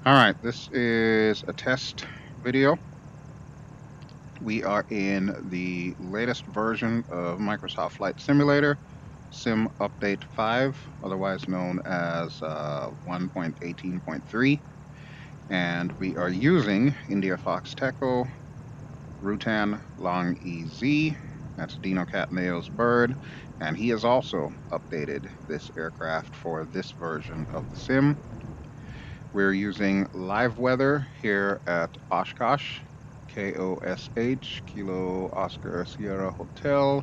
All right, this is a test video. We are in the latest version of Microsoft Flight Simulator, Sim Update 5, otherwise known as 1.18.3. And we are using IndiaFoxtEcho, Rutan Long-EZ. That's Dino Catnail's bird. And he has also updated this aircraft for this version of the sim. We're using live weather here at Oshkosh, KOSH, Kilo Oscar Sierra Hotel.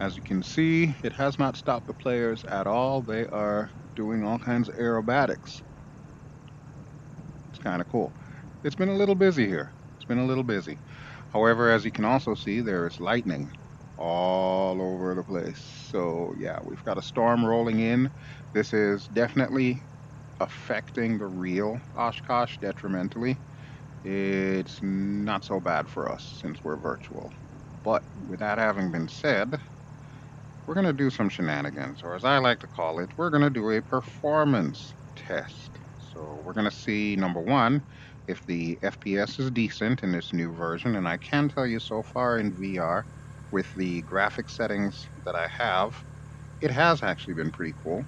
As you can see, it has not stopped the players at all. They are doing all kinds of aerobatics. It's kind of cool. It's been a little busy here. It's been a little busy. However, as you can also see, there is lightning all over the place. So yeah, we've got a storm rolling in. This is definitely affecting the real Oshkosh detrimentally. It's not so bad for us since we're virtual. But with that having been said, we're going to do some shenanigans, or as I like to call it, we're going to do a performance test. So we're going to see, number one, if the FPS is decent in this new version. And I can tell you so far in VR, with the graphic settings that I have, it has actually been pretty cool.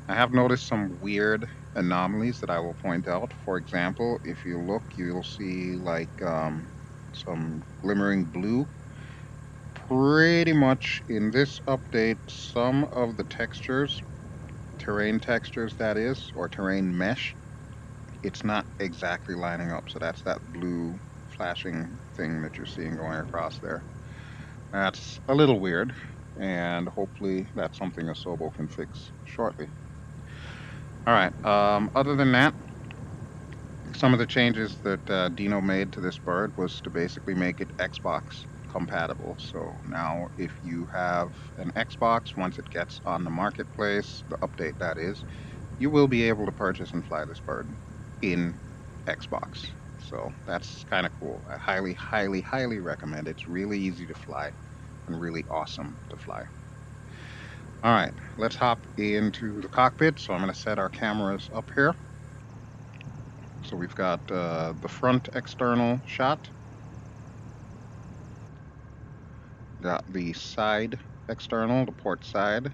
I have noticed some weird anomalies that I will point out. For example, if you look, you'll see like some glimmering blue. Pretty much in this update, some of the textures, terrain textures that is, or terrain mesh, it's not exactly lining up. So that's that blue flashing thing that you're seeing going across there. That's a little weird, and hopefully that's something Asobo can fix shortly. All right. Other than that, some of the changes that Dino made to this bird was to basically make it Xbox compatible. So now, if you have an Xbox, once it gets on the marketplace, the update that is, you will be able to purchase and fly this bird in Xbox. So that's kind of cool. I highly, highly, highly recommend it. It's really easy to fly and really awesome to fly. All right, let's hop into the cockpit. So I'm going to set our cameras up here. So we've got the front external shot, got the side external, the port side.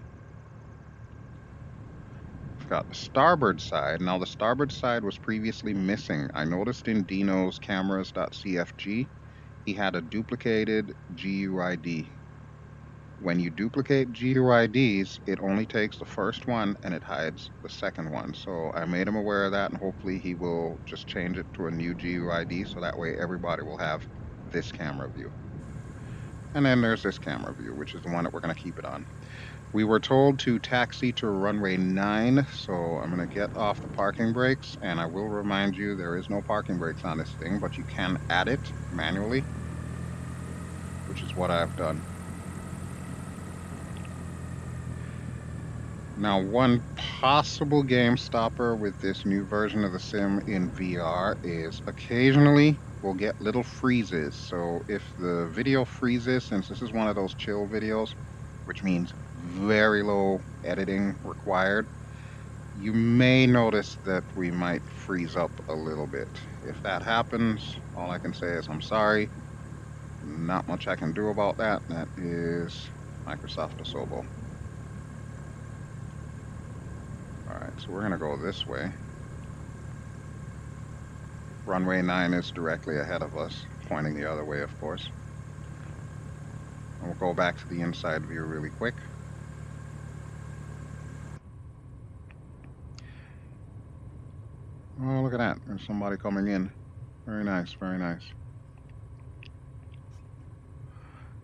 We've got the starboard side. Now the starboard side was previously missing. I noticed in Dino's cameras.cfg, he had a duplicated GUID. When you duplicate GUIDs, it only takes the first one and it hides the second one. So I made him aware of that, and hopefully he will just change it to a new GUID so that way everybody will have this camera view. And then there's this camera view, which is the one that we're going to keep it on. We were told to taxi to runway 9, so I'm going to get off the parking brakes, and I will remind you there is no parking brakes on this thing, but you can add it manually, which is what I've done. Now, one possible game stopper with this new version of the sim in VR is occasionally we'll get little freezes. So if the video freezes, since this is one of those chill videos, which means very low editing required, you may notice that we might freeze up a little bit. If that happens, all I can say is I'm sorry. Not much I can do about that. That is Microsoft Asobo. All right, so we're going to go this way. Runway 9 is directly ahead of us, pointing the other way, of course. And we'll go back to the inside view really quick. Oh, look at that. There's somebody coming in. Very nice, very nice.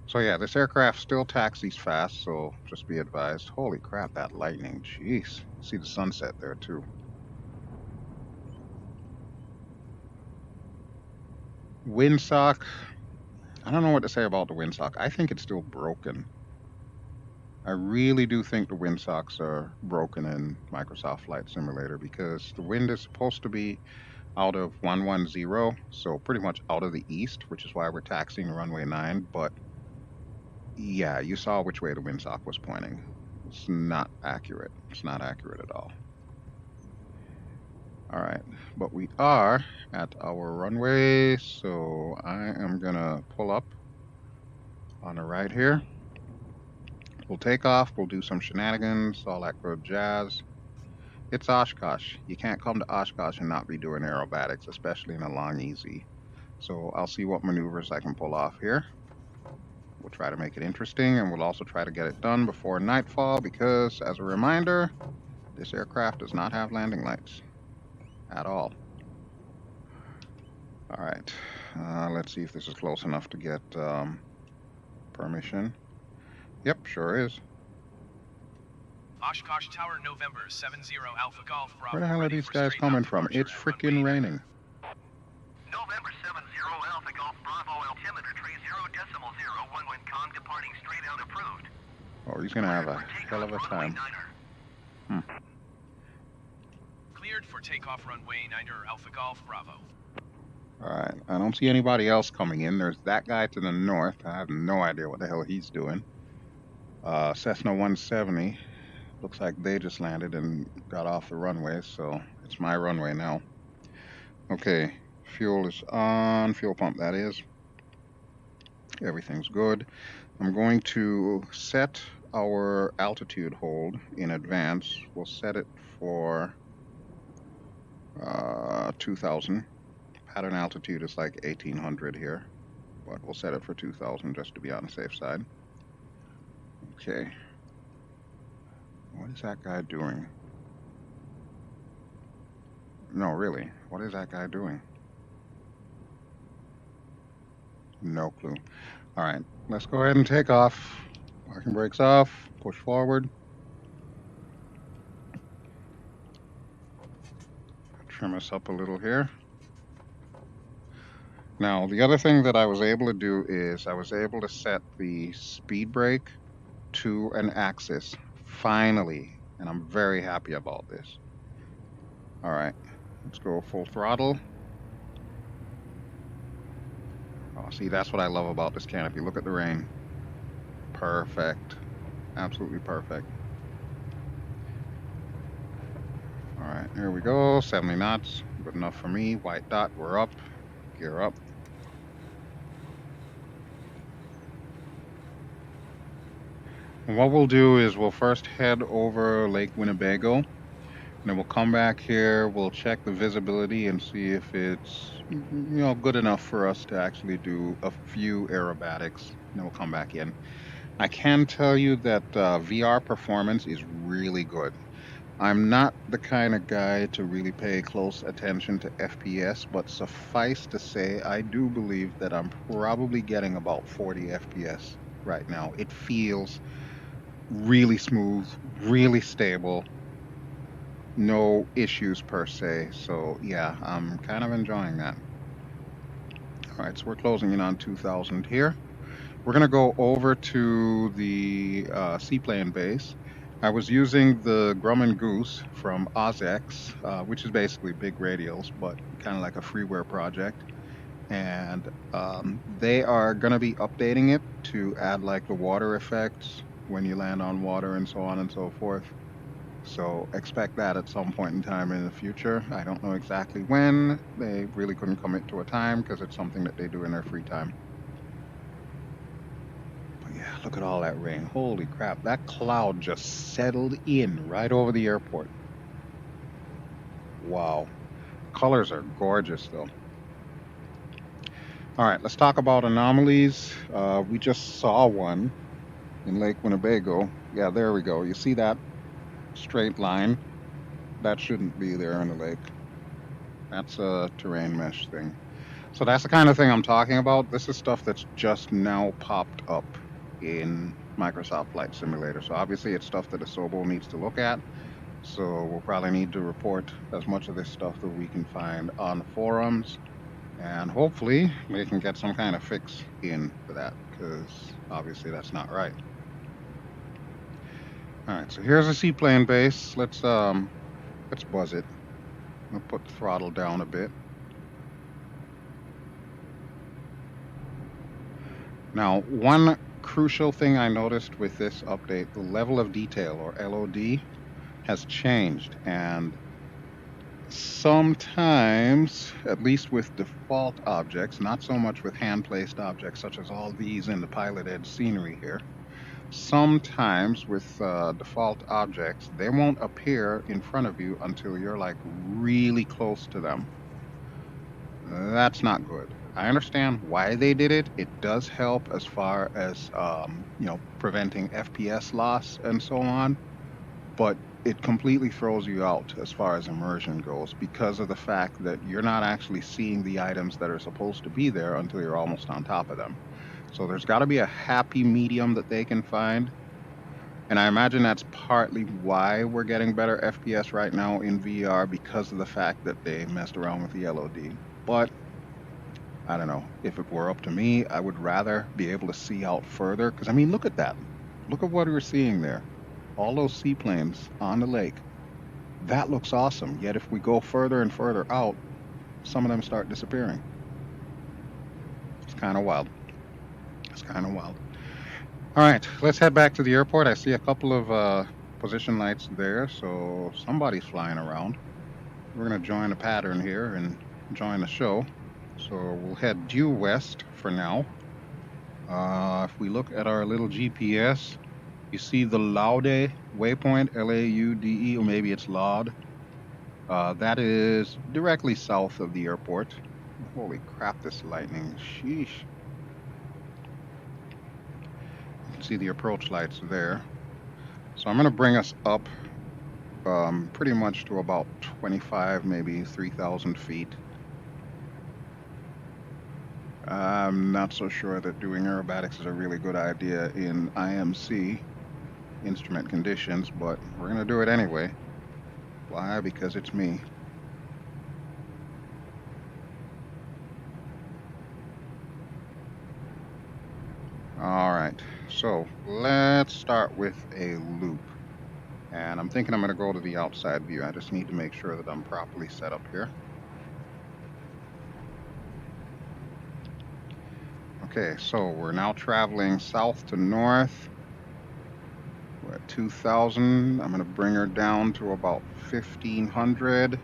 So yeah, this aircraft still taxis fast, so just be advised. Holy crap, that lightning. Jeez. See the sunset there, too. Windsock. I don't know what to say about the windsock. I think it's still broken. I really do think the windsocks are broken in Microsoft Flight Simulator because the wind is supposed to be out of 110, so pretty much out of the east, which is why we're taxiing runway 9. But yeah, you saw which way the windsock was pointing. It's not accurate. It's not accurate at all. All right, but we are at our runway, so I am gonna pull up on the right here. We'll take off, we'll do some shenanigans, all that good jazz. It's Oshkosh. You can't come to Oshkosh and not be doing aerobatics, especially in a Long-EZ. So I'll see what maneuvers I can pull off here. We'll try to make it interesting, and we'll also try to get it done before nightfall because, as a reminder, this aircraft does not have landing lights at all. All right, let's see if this is close enough to get permission. Yep, sure is. Oshkosh Tower, November 70 Alpha Golf Bravo. Where the hell are these guys coming from? It's freaking raining. November 70 Alpha Golf Bravo, altimeter 30.0, wind calm, departing straight out approved. Oh, he's gonna have a hell of a time. Cleared for takeoff runway 9er Alpha Golf Bravo. Alright, I don't see anybody else coming in. There's that guy to the north. I have no idea what the hell he's doing. Cessna 170. Looks like they just landed and got off the runway, so it's my runway now. Okay, fuel is on. Fuel pump, that is. Everything's good. I'm going to set our altitude hold in advance. We'll set it for 2,000. Pattern altitude is like 1,800 here, but we'll set it for 2,000 just to be on the safe side. Okay. What is that guy doing? No, really. What is that guy doing? No clue. All right, let's go ahead and take off. Parking brakes off. Push forward. Trim us up a little here. Now, the other thing that I was able to do is I was able to set the speed brake to an axis, finally, and I'm very happy about this. All right, let's go full throttle. Oh, see, that's what I love about this canopy. Look at the rain. Perfect. Absolutely perfect. All right, here we go. 70 knots. Good enough for me. White dot, we're up. Gear up. And what we'll do is we'll first head over Lake Winnebago, and then we'll come back here, we'll check the visibility and see if it's, good enough for us to actually do a few aerobatics, and then we'll come back in. I can tell you that VR performance is really good. I'm not the kind of guy to really pay close attention to FPS, but suffice to say, I do believe that I'm probably getting about 40 FPS right now. It feels really smooth, really stable, no issues per se. So yeah, I'm kind of enjoying that. All right, so we're closing in on 2,000 here. We're gonna go over to the seaplane base. I was using the Grumman Goose from Orbx, which is basically big radials, but kind of like a freeware project. And they are gonna be updating it to add like the water effects when you land on water and so on and so forth. So expect that at some point in time in the future. I don't know exactly when. They really couldn't commit to a time because it's something that they do in their free time. But yeah, look at all that rain. Holy crap, that cloud just settled in right over the airport. Wow. Colors are gorgeous though. All right, let's talk about anomalies. We just saw one in Lake Winnebago. Yeah, there we go. You see that straight line? That shouldn't be there in the lake. That's a terrain mesh thing. So that's the kind of thing I'm talking about. This is stuff that's just now popped up in Microsoft Flight Simulator. So obviously it's stuff that Asobo needs to look at. So we'll probably need to report as much of this stuff that we can find on the forums. And hopefully we can get some kind of fix in for that, because obviously that's not right. All right, so here's a seaplane base. Let's buzz it. We'll put the throttle down a bit. Now, one crucial thing I noticed with this update, the level of detail, or LOD, has changed. And Sometimes, at least with default objects, not so much with hand-placed objects such as all these in the piloted scenery here, sometimes with default objects, they won't appear in front of you until you're like really close to them. That's not good. I understand why they did it. It does help as far as preventing FPS loss and so on, but it completely throws you out as far as immersion goes because of the fact that you're not actually seeing the items that are supposed to be there until you're almost on top of them. So there's got to be a happy medium that they can find. And I imagine that's partly why we're getting better FPS right now in VR because of the fact that they messed around with the LOD. But I don't know. If it were up to me, I would rather be able to see out further. Because, I mean, look at that. Look at what we're seeing there. All those seaplanes on the lake. That looks awesome. Yet if we go further and further out, some of them start disappearing. It's kind of wild. It's kind of wild. All right, let's head back to the airport. I see a couple of position lights there, so somebody's flying around. We're going to join a pattern here and join the show. So we'll head due west for now. If we look at our little GPS, you see the Laude waypoint, Laude, or maybe it's Laud. That is directly south of the airport. Holy crap, this lightning. Sheesh. You can see the approach lights there. So I'm going to bring us up pretty much to about 25, maybe 3,000 feet. I'm not so sure that doing aerobatics is a really good idea in IMC instrument conditions, but we're going to do it anyway. Why? Because it's me. All right, so let's start with a loop. And I'm thinking I'm going to go to the outside view. I just need to make sure that I'm properly set up here. Okay, so we're now traveling south to north. We're at 2,000. I'm going to bring her down to about 1,500.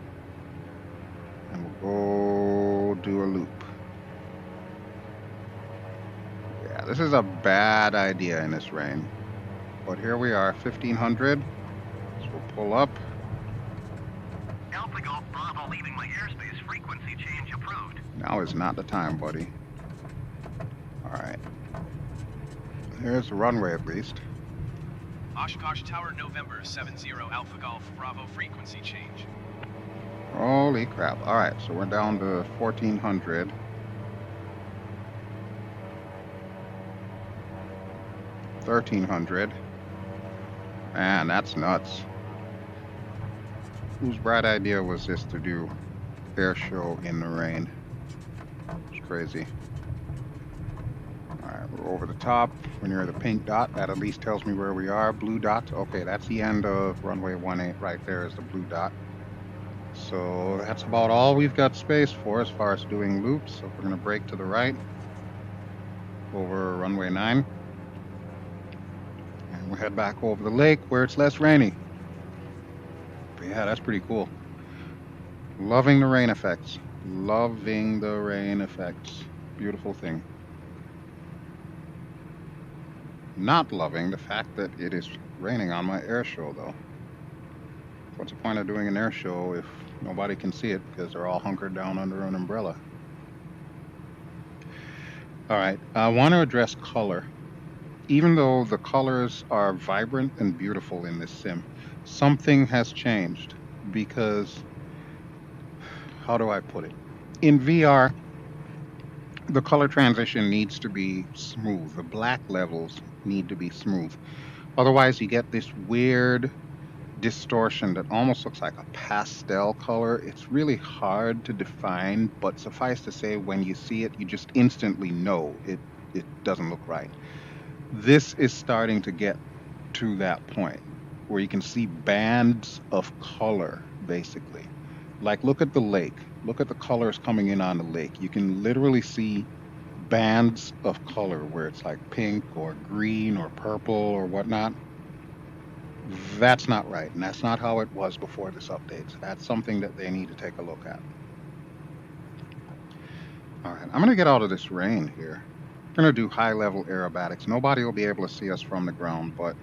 And we'll go do a loop. Yeah, this is a bad idea in this rain. But here we are, 1,500. So we'll pull up. Alpha Golf Bravo leaving my airspace. Frequency change approved. Now is not the time, buddy. All right. Here's the runway at least. Oshkosh Tower, November 70 Alpha Golf Bravo frequency change. Holy crap. All right, so we're down to 1,400. 1,300. Man, that's nuts. Whose bright idea was this to do air show in the rain? It's crazy. All right, we're over the top. We're near the pink dot. That at least tells me where we are. Blue dot. Okay, that's the end of runway 18. Right there is the blue dot. So that's about all we've got space for as far as doing loops. So we're going to brake to the right over runway 9. And we'll head back over the lake where it's less rainy. But yeah, that's pretty cool. Loving the rain effects. Loving the rain effects. Beautiful thing. Not loving the fact that it is raining on my air show, though. What's the point of doing an air show if nobody can see it because they're all hunkered down under an umbrella? All right, I want to address color. Even though the colors are vibrant and beautiful in this sim, something has changed because, how do I put it? In VR, the color transition needs to be smooth. The black levels need to be smooth. Otherwise, you get this weird distortion that almost looks like a pastel color. It's really hard to define, but suffice to say, when you see it, you just instantly know it doesn't look right. This is starting to get to that point where you can see bands of color, basically. Like, look at the lake. Look at the colors coming in on the lake. You can literally see bands of color where it's like pink or green or purple or whatnot. That's not right, and that's not how it was before this update. So that's something that they need to take a look at. All right, I'm going to get out of this rain here. I'm going to do high-level aerobatics. Nobody will be able to see us from the ground, but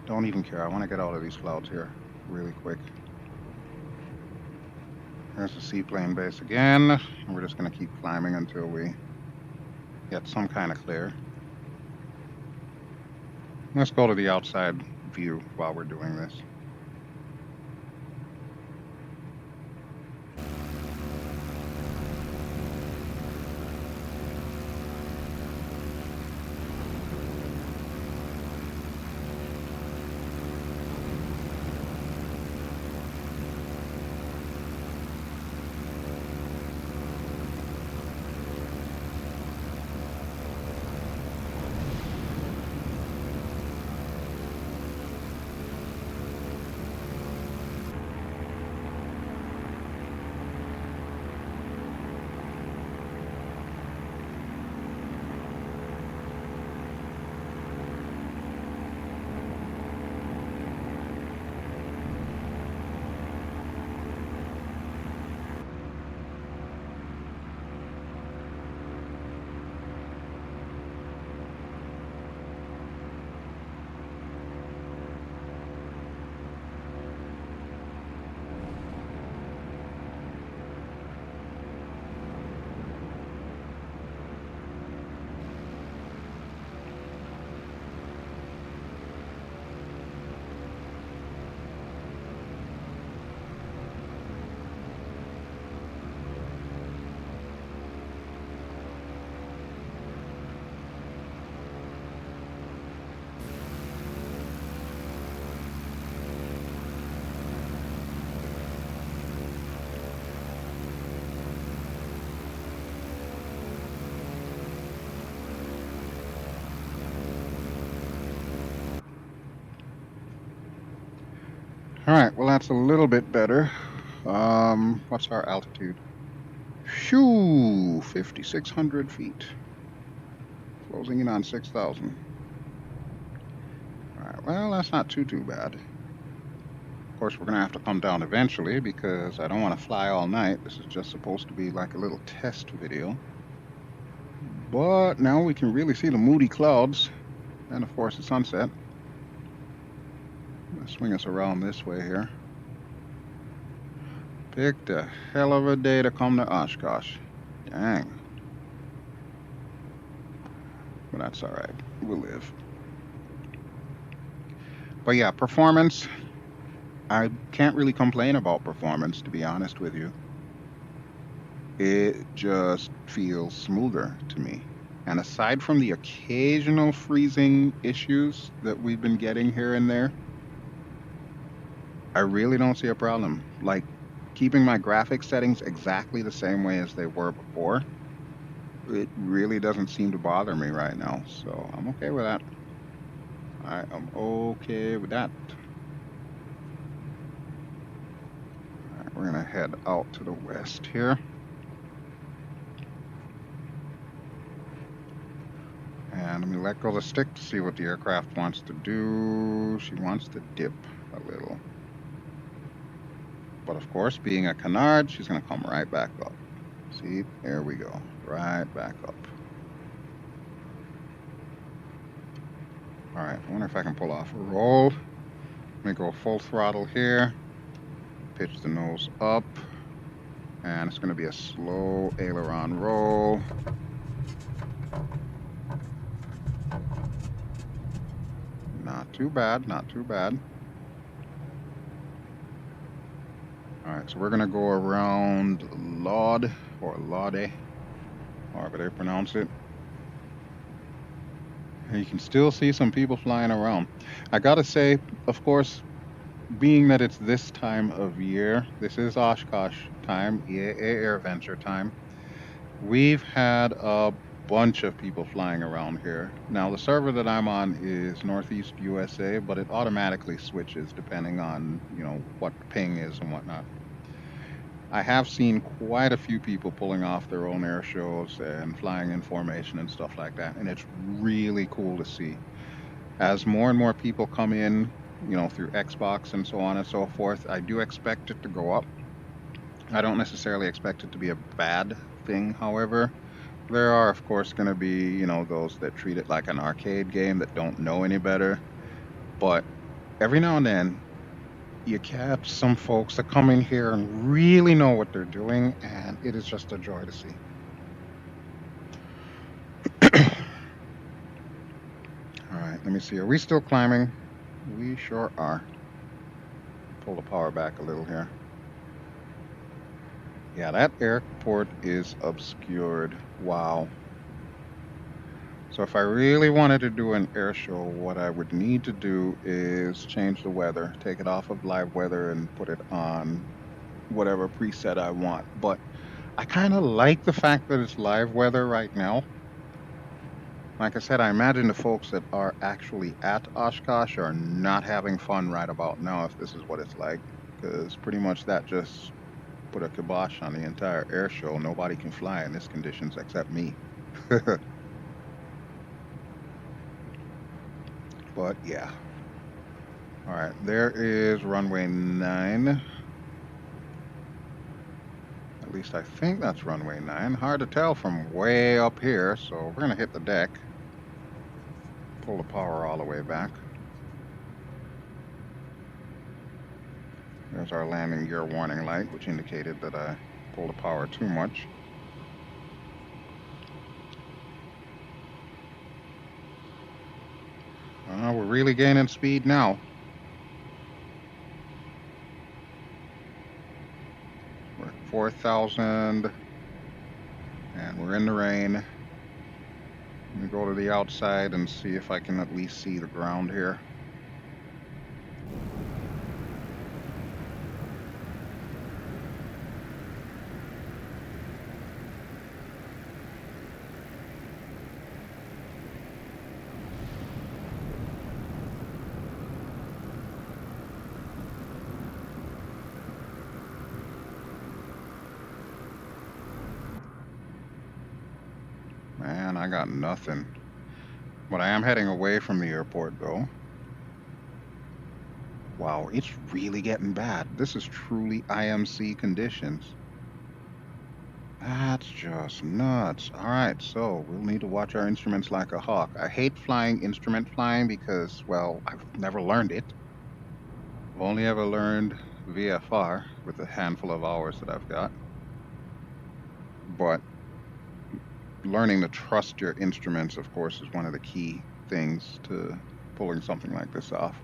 don't even care. I want to get out of these clouds here really quick. There's the seaplane base again, and we're just going to keep climbing until we get some kind of clear. Let's go to the outside view while we're doing this. All right, well, that's a little bit better. What's our altitude? Shoo, 5,600 feet. Closing in on 6,000. All right, well, that's not too bad. Of course, we're going to have to come down eventually because I don't want to fly all night. This is just supposed to be like a little test video. But now we can really see the moody clouds and, of course, the sunset. I'm going to swing us around this way here. Picked a hell of a day to come to Oshkosh. Dang. But that's all right. We'll live. But yeah, performance. I can't really complain about performance, to be honest with you. It just feels smoother to me. And aside from the occasional freezing issues that we've been getting here and there, I really don't see a problem. Like, keeping my graphics settings exactly the same way as they were before, it really doesn't seem to bother me right now. So I'm okay with that. I am okay with that. All right, we're going to head out to the west here. And let me let go of the stick to see what the aircraft wants to do. She wants to dip a little. But of course, being a canard, she's going to come right back up. See, there we go. Right back up. All right, I wonder if I can pull off a roll. Let me go full throttle here. Pitch the nose up. And it's going to be a slow aileron roll. Not too bad, not too bad. All right, so we're going to go around Laude, or Laude, however they pronounce it. And you can still see some people flying around. I got to say, of course, being that it's this time of year, this is Oshkosh time, EAA AirVenture time, we've had a bunch of people flying around here. Now, the server that I'm on is Northeast USA, but it automatically switches depending on, what the ping is and whatnot. I have seen quite a few people pulling off their own air shows and flying in formation and stuff like that, and it's really cool to see. As more and more people come in, through Xbox and so on and so forth. I do expect it to go up. I don't necessarily expect it to be a bad thing, however. There are, of course, going to be, those that treat it like an arcade game that don't know any better. But every now and then, you catch some folks that come in here and really know what they're doing, and it is just a joy to see. All right, let me see. Are we still climbing? We sure are. Pull the power back a little here. Yeah, that airport is obscured. Wow. So if I really wanted to do an air show, what I would need to do is change the weather, take it off of live weather and put it on whatever preset I want. But I kind of like the fact that it's live weather right now. Like I said, I imagine the folks that are actually at Oshkosh are not having fun right about now if this is what it's like, because pretty much that just put a kibosh on the entire air show. Nobody can fly in these conditions except me. But yeah. All right, there is runway 9. At least I think that's runway 9. Hard to tell from way up here, so we're going to hit the deck. Pull the power all the way back. There's our landing gear warning light, which indicated that I pulled the power too much. We're really gaining speed now. We're at 4,000, and we're in the rain. Let me go to the outside and see if I can at least see the ground here. Man, I got nothing. But I am heading away from the airport, though. Wow, it's really getting bad. This is truly IMC conditions. That's just nuts. All right, so we'll need to watch our instruments like a hawk. I hate flying instrument flying because, well, I've never learned it. I've only ever learned VFR with a handful of hours that I've got. But learning to trust your instruments, of course, is one of the key things to pulling something like this off.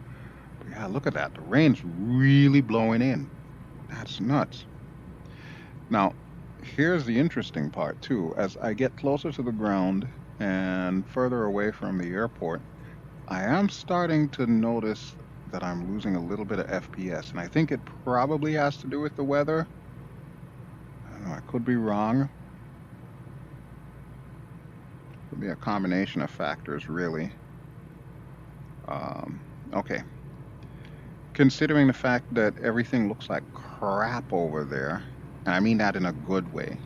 But yeah, look at that. The rain's really blowing in. That's nuts. Now, here's the interesting part, too. As I get closer to the ground and further away from the airport, I am starting to notice that I'm losing a little bit of FPS, and I think it probably has to do with the weather. I don't know, I could be wrong. Could be a combination of factors, really. Okay. Considering the fact that everything looks like crap over there, and I mean that in a good way,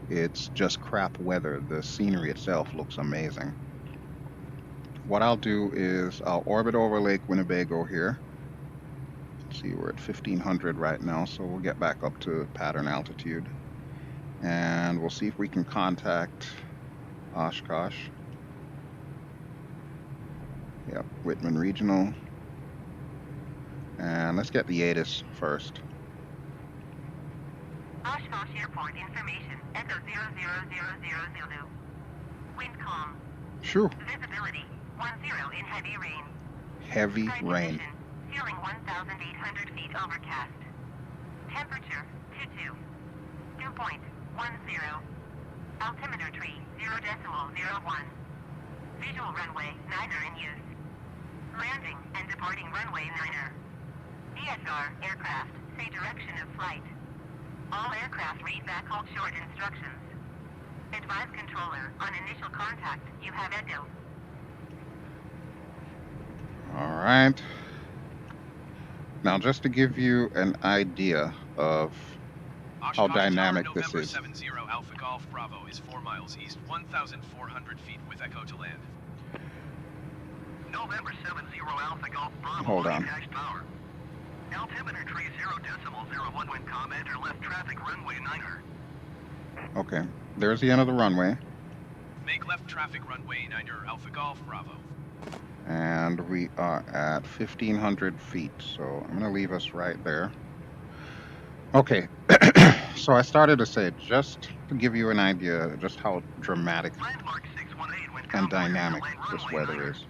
it's just crap weather. The scenery itself looks amazing. What I'll do is I'll orbit over Lake Winnebago here. Let's see, we're at 1500 right now, so we'll get back up to pattern altitude. And we'll see if we can contact Oshkosh. Yep, Whitman Regional. And let's get the ATIS first. Oshkosh Airport information. Echo 00000. Wind calm. Sure. Visibility 10 in heavy rain. Heavy Sky rain. condition, ceiling 1,800 feet overcast. Temperature 22. Dew point 10. Altimeter tree 0.01. Visual runway 9er in use. Landing and departing runway 9er. DSR aircraft, say direction of flight. All aircraft read back hold short instructions. Advise controller, on initial contact, you have Echo. All right. Now, just to give you an idea of how Oshkosh Tower dynamic this November is. 70 Alpha Golf Bravo is 4 miles east, 1,400 feet with Echo to land. November 70 Alpha Golf Bravo. Hold on. Attached power. Altimeter tree 0.01 wind calm. Enter left traffic runway 9er. Okay, there's the end of the runway. Make left traffic runway 9er Alpha Golf Bravo. And we are at 1,500 feet, so I'm going to leave us right there. Okay, so I started to say, just to give you an idea just how dramatic and dynamic this weather is.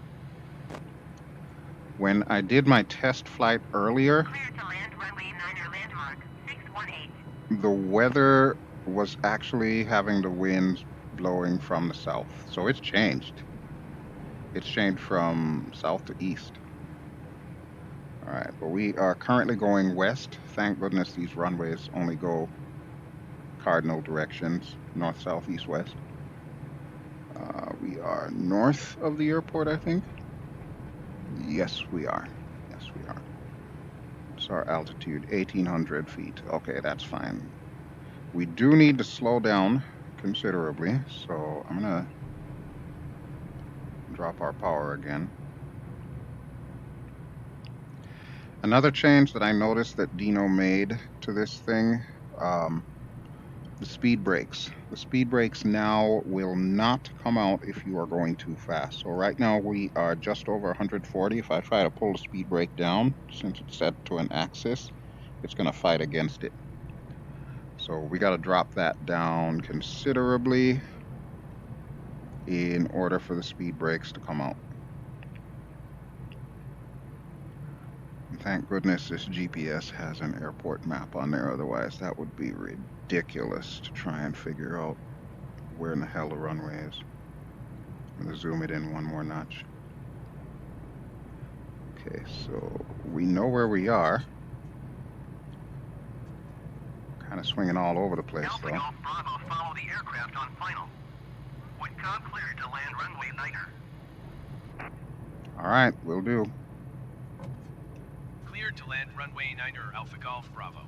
When I did my test flight earlier, Clear to land runway 9er landmark 618. the weather was actually having the winds blowing from the south. So it's changed. It's changed from south to east. All right, but we are currently going west. Thank goodness these runways only go cardinal directions, north, south, east, west. We are north of the airport, I think. Yes, we are. Yes, we are. What's our altitude? 1,800 feet. Okay, that's fine. We do need to slow down considerably, so I'm going to drop our power again. Another change that I noticed that Dino made to this thing, the speed brakes. The speed brakes now will not come out if you are going too fast. So right now we are just over 140. If I try to pull the speed brake down, since it's set to an axis, it's going to fight against it. So we got to drop that down considerably in order for the speed brakes to come out. And thank goodness this GPS has an airport map on there, otherwise that would be ridiculous to try and figure out where in the hell the runway is. I'm going to zoom it in one more notch. Okay, so we know where we are. Kind of swinging all over the place, Alpha though. Golf Bravo, follow the aircraft on final. Windcom cleared to land runway 9er. All right, will do. Cleared to land runway 9er Alpha Golf Bravo.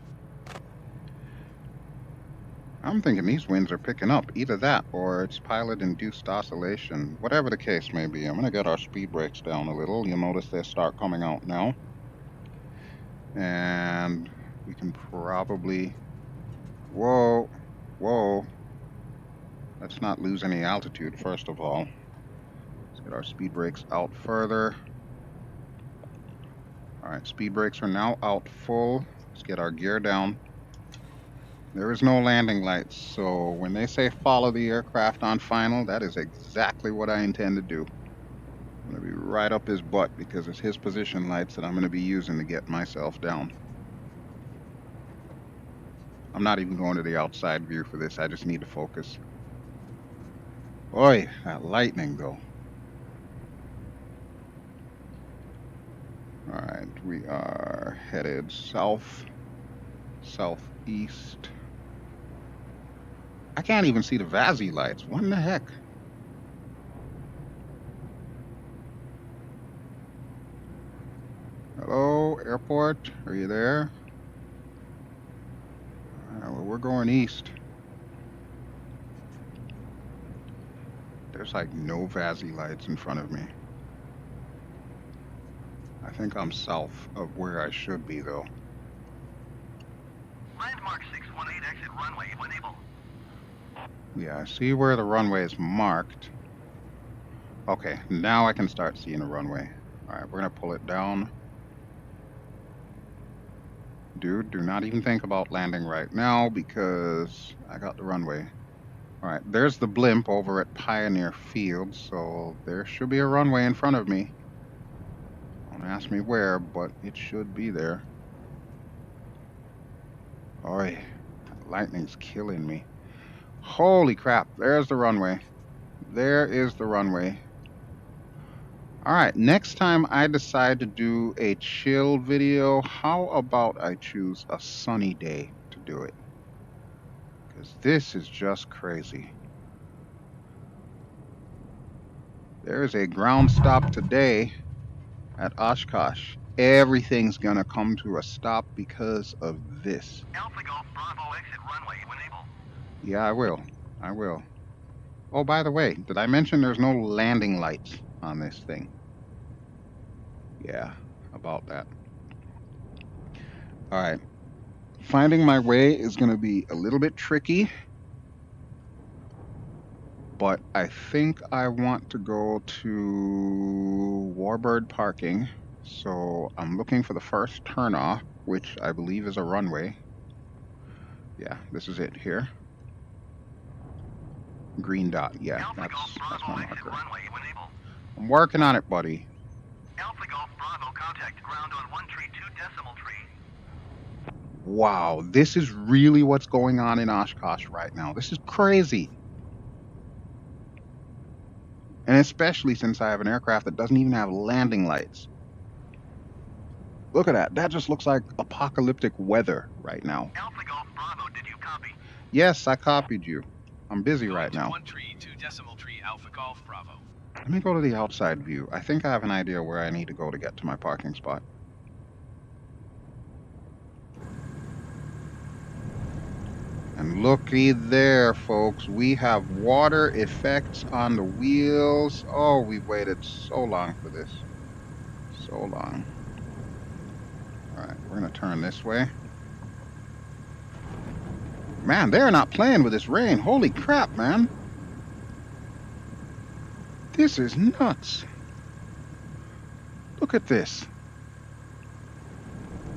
I'm thinking these winds are picking up. Either that or it's pilot-induced oscillation. Whatever the case may be, I'm going to get our speed brakes down a little. You'll notice they start coming out now. And we can probably... Whoa, whoa. Let's not lose any altitude, first of all. Let's get our speed brakes out further. All right, speed brakes are now out full. Let's get our gear down. There is no landing lights, so when they say follow the aircraft on final, that is exactly what I intend to do. I'm going to be right up his butt because it's his position lights that I'm going to be using to get myself down. I'm not even going to the outside view for this. I just need to focus. Boy, that lightning though. All right, we are headed south, southeast. I can't even see the VASI lights. What in the heck? Hello, airport. Are you there? All right, well, we're going east. There's like no VASI lights in front of me. I think I'm south of where I should be, though. Landmark 618 exit runway when able. Yeah, I see where the runway is marked. Okay, now I can start seeing the runway. All right, we're going to pull it down. Dude, do not even think about landing right now because I got the runway. All right, there's the blimp over at Pioneer Field, so there should be a runway in front of me. Don't ask me where, but it should be there. Oi, lightning's killing me. Holy crap, there's the runway. There is the runway. All right, next time I decide to do a chill video, how about I choose a sunny day to do it? Because this is just crazy. There is a ground stop today at Oshkosh. Everything's gonna come to a stop because of this. Alpha Golf Bravo exit runway when able. Yeah, I will. I will. Oh, by the way, did I mention there's no landing lights on this thing? Yeah, about that. All right. Finding my way is going to be a little bit tricky, but I think I want to go to Warbird parking. So I'm looking for the first turnoff, which I believe is a runway. Yeah, this is it here. Green dot. Yeah, Alpha Golf that's Bravo my exit marker. runway when able. I'm working on it, buddy. Alpha Golf Bravo contact ground on 1 tree 2 decimal tree. Wow, this is really what's going on in Oshkosh right now. This is crazy. And especially since I have an aircraft that doesn't even have landing lights. Look at that. That just looks like apocalyptic weather right now. Alpha Golf Bravo, did you copy? Yes, I copied you. I'm busy Going right to now. 1 tree 2 decimal tree Alpha Golf Bravo. Let me go to the outside view. I think I have an idea where I need to go to get to my parking spot. And looky there, folks. We have water effects on the wheels. Oh, we've waited so long for this. So long. All right, we're going to turn this way. Man, they're not playing with this rain. Holy crap, man. This is nuts. Look at this.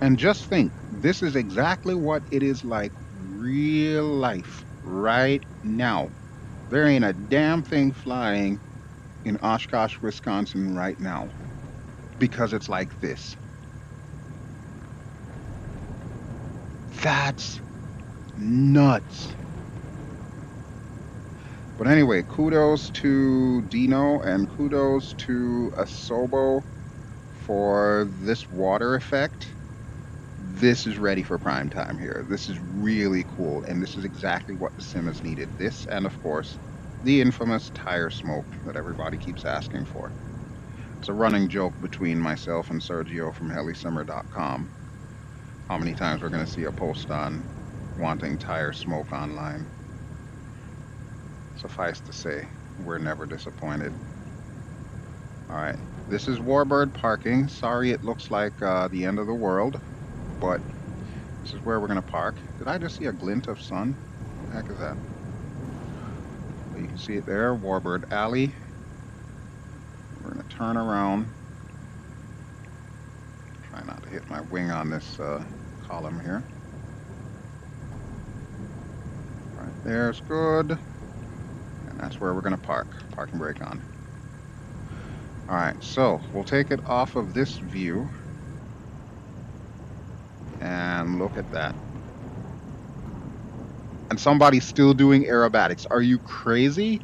And just think, this is exactly what it is like real life right now. There ain't a damn thing flying in Oshkosh, Wisconsin right now because it's like this. That's nuts. But anyway, kudos to Dino and kudos to Asobo for this water effect. This is ready for prime time here. This is really cool, and this is exactly what the sim has needed. This, and of course, the infamous tire smoke that everybody keeps asking for. It's a running joke between myself and Sergio from helisummer.com. How many times we're going to see a post on wanting tire smoke online. Suffice to say, we're never disappointed. All right, this is Warbird parking. Sorry it looks like the end of the world, but this is where we're going to park. Did I just see a glint of sun? What the heck is that? Well, you can see it there, Warbird Alley. We're going to turn around. Try not to hit my wing on this column here. Right there's good. And that's where we're going to park. Parking brake on. All right, so we'll take it off of this view. And look at that. And somebody's still doing aerobatics. Are you crazy?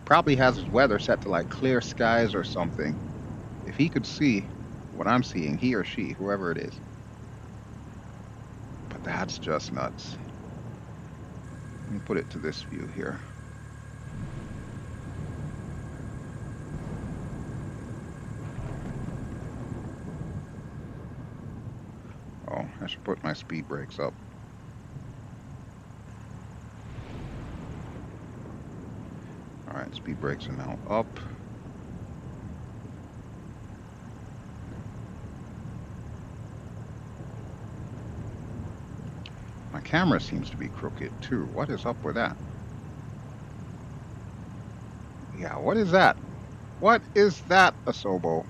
Probably has his weather set to like clear skies or something. If he could see what I'm seeing, he or she, whoever it is. But that's just nuts. Let me put it to this view here. Oh, I should put my speed brakes up. All right, speed brakes are now up. My camera seems to be crooked too. What is up with that? Yeah, what is that? What is that, Asobo?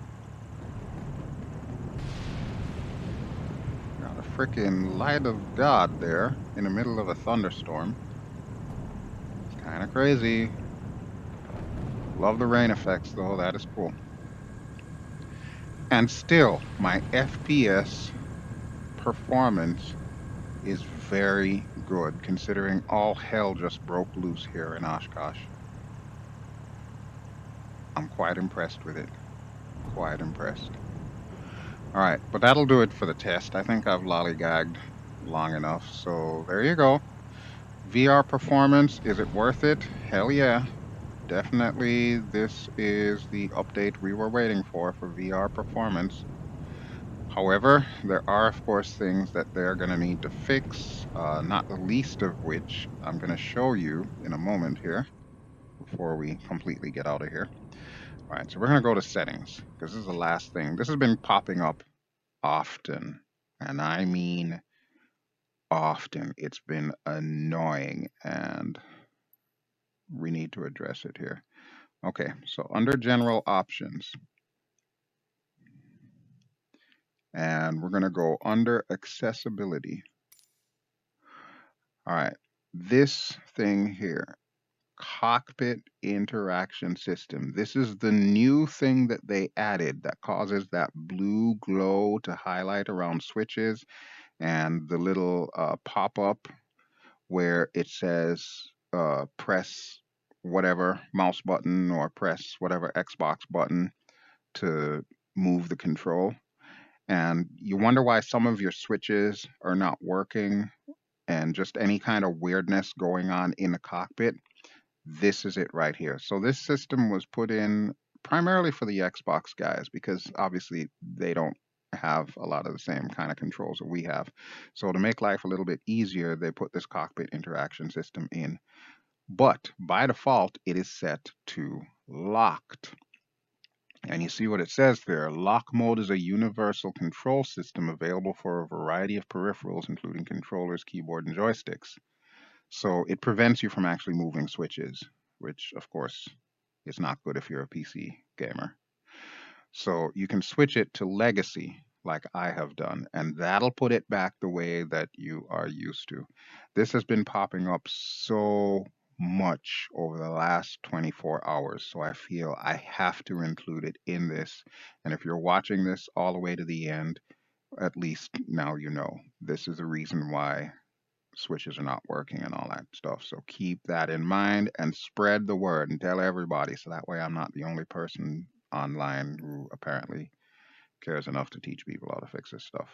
Got a freaking light of God there in the middle of a thunderstorm. It's kind of crazy. Love the rain effects though, that is cool. And still, my FPS performance is very good considering all hell just broke loose here in Oshkosh. I'm quite impressed with it. Quite impressed. All right, but that'll do it for the test. I think I've lollygagged long enough. So there you go. VR performance, is it worth it? Hell yeah. Definitely, this is the update we were waiting for VR performance. However, there are, of course, things that they're going to need to fix, not the least of which I'm going to show you in a moment here before we completely get out of here. All right, so we're going to go to settings because this is the last thing. This has been popping up often, and I mean often. It's been annoying, and we need to address it here. Okay, so under general options, and we're going to go under accessibility. All right, this thing here, cockpit interaction system. This is the new thing that they added that causes that blue glow to highlight around switches and the little pop up where it says press whatever mouse button or press whatever Xbox button to move the control. And you wonder why some of your switches are not working and just any kind of weirdness going on in the cockpit. This is it right here. So this system was put in primarily for the Xbox guys because obviously they don't have a lot of the same kind of controls that we have. So to make life a little bit easier, they put this cockpit interaction system in. But by default, it is set to locked. And you see what it says there. Lock mode is a universal control system available for a variety of peripherals, including controllers, keyboard, and joysticks. So it prevents you from actually moving switches, which of course is not good if you're a PC gamer. So you can switch it to legacy like I have done, and that'll put it back the way that you are used to. This has been popping up so much over the last 24 hours, so I feel I have to include it in this. And if you're watching this all the way to the end, at least now you know this is the reason why switches are not working and all that stuff. So keep that in mind and spread the word and tell everybody so that way I'm not the only person online who apparently cares enough to teach people how to fix this stuff.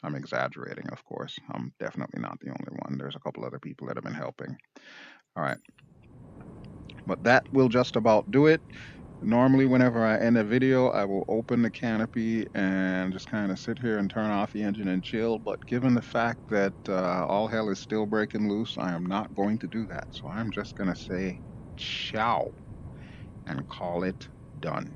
I'm exaggerating, of course. I'm definitely not the only one. There's a couple other people that have been helping. All right. But that will just about do it. Normally, whenever I end a video, I will open the canopy and just kind of sit here and turn off the engine and chill. But given the fact that all hell is still breaking loose, I am not going to do that. So I'm just going to say ciao and call it done.